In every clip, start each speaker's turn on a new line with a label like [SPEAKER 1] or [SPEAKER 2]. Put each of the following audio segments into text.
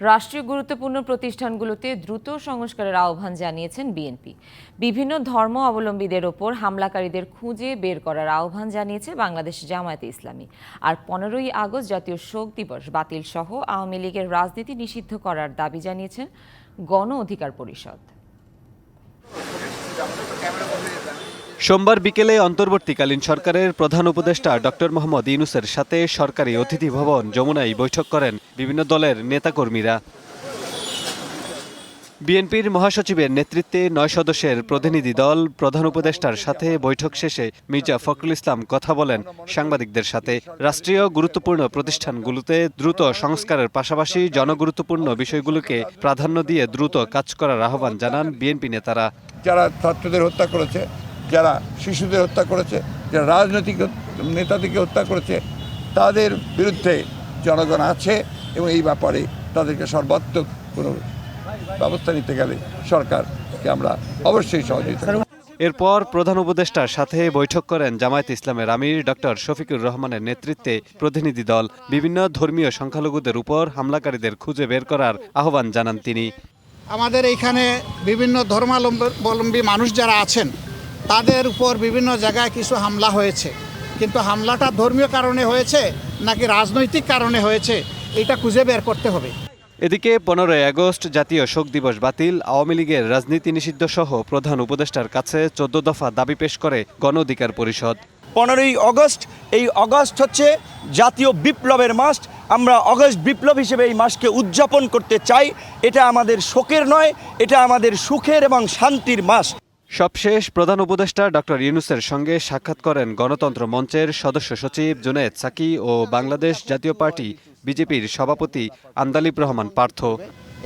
[SPEAKER 1] রাষ্ট্রীয় গুরুত্বপূর্ণ প্রতিষ্ঠানগুলোতে দ্রুত সংস্কারের আহ্বান জানিয়েছেন বিএনপি। বিভিন্ন ধর্ম অবলম্বীদের ওপর হামলাকারীদের খুঁজে বের করার আহ্বান জানিয়েছে বাংলাদেশ জামায়াতে ইসলামী। আর 15ই আগস্ট জাতীয় শোক দিবস বাতিল সহ আওয়ামী লীগের রাজনীতি নিষিদ্ধ করার দাবি জানিয়েছেন গণ অধিকার পরিষদ।
[SPEAKER 2] সোমবার বিকেলে অন্তর্বর্তীকালীন সরকারের প্রধান উপদেষ্টা ডক্টর মোহাম্মদ ইউনূসের সাথে সরকারি অতিথি ভবন যমুনায় বৈঠক করেন বিভিন্ন দলের নেতাকর্মীরা। বিএনপির মহাসচিবের নেতৃত্বে 9 সদস্যের প্রতিনিধি দল প্রধান উপদেষ্টার সাথে বৈঠক শেষে মির্জা ফখরুল ইসলাম কথা বলেন সাংবাদিকদের সাথে। রাষ্ট্রীয় গুরুত্বপূর্ণ প্রতিষ্ঠানগুলোতে দ্রুত সংস্কারের পাশাপাশি জনগুরুত্বপূর্ণ বিষয়গুলোকে প্রাধান্য দিয়ে দ্রুত কাজ করার আহ্বান জানান বিএনপি নেতারা।
[SPEAKER 3] যারা ছাত্রদের হত্যা করেছে, যারা শিশুদের হত্যা করেছে, যারা রাজনৈতিক নেতাদেরকে হত্যা করেছে, তাদের বিরুদ্ধে জনগণ আছে এবং এই ব্যাপারে তাদেরকে সর্বাত্মক কোনো ব্যবস্থা নিতে গেলে সরকারকে আমরা অবশ্যই সহযোগিতা করব।
[SPEAKER 2] এরপর প্রধান উপদেষ্টার সাথে বৈঠক করেন জামায়াতে ইসলামের আমির ডক্টর শফিকুর রহমানের নেতৃত্বে প্রতিনিধি দল। বিভিন্ন ধর্মীয় সংখ্যালঘুদের উপর হামলাকারীদের খুঁজে বের করার আহ্বান জানান তিনি।
[SPEAKER 4] আমাদের এইখানে বিভিন্ন ধর্মাবলম্বী মানুষ যারা আছেন তাদের উপর বিভিন্ন জায়গায় কিছু হামলা হয়েছে, কিন্তু হামলাটা ধর্মীয় কারণে হয়েছে নাকি রাজনৈতিক কারণে হয়েছে এটা খুঁজে বের করতে হবে।
[SPEAKER 2] এদিকে 15ই আগস্ট জাতীয় শোক দিবস বাতিল, আওয়ামী লীগের রাজনীতি নিষিদ্ধ সহ প্রধান উপদেষ্টার কাছে 14 দফা দাবি পেশ করে গণ অধিকার পরিষদ।
[SPEAKER 5] 15ই আগস্ট, এই আগস্ট হচ্ছে জাতীয় বিপ্লবের মাস। আমরা আগস্ট বিপ্লব হিসেবে এই মাসকে উদযাপন করতে চাই। এটা আমাদের শোকের নয়, এটা আমাদের সুখের এবং শান্তির মাস।
[SPEAKER 2] সবশেষ প্রধান উপদেষ্টা ডক্টর ইউনূসের সঙ্গে সাক্ষাৎ করেন গণতন্ত্র মঞ্চের সদস্য সচিব জুনায়েদ সাকি ও বাংলাদেশ জাতীয় পার্টি বিজেপির সভাপতি আন্দালিব রহমান পার্থ।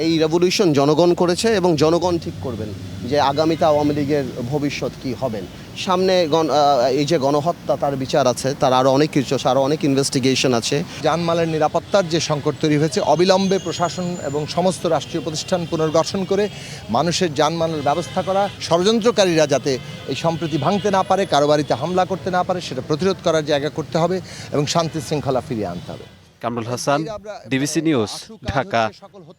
[SPEAKER 6] এই রেভলিউশন জনগণ করেছে এবং জনগণ ঠিক করবেন যে আগামীতে আওয়ামী লীগের ভবিষ্যৎ কি হবেন। সামনে এই যে গণহত্যা তার বিচার আছে, তার আরও অনেক কিছু, আরও অনেক ইনভেস্টিগেশন আছে।
[SPEAKER 7] জানমালের নিরাপত্তার যে সংকট তৈরি হয়েছে, অবিলম্বে প্রশাসন এবং সমস্ত রাষ্ট্রীয় প্রতিষ্ঠান পুনর্গঠন করে মানুষের জানমালের ব্যবস্থা করা, ষড়যন্ত্রকারীরা যাতে এই সম্প্রীতি ভাঙতে না পারে, কারো বাড়িতে হামলা করতে না পারে, সেটা প্রতিরোধ করার জায়গা করতে হবে এবং শান্তি শৃঙ্খলা ফিরিয়ে আনতে হবে।
[SPEAKER 2] Kamrul Hasan, DBC news, Dhaka.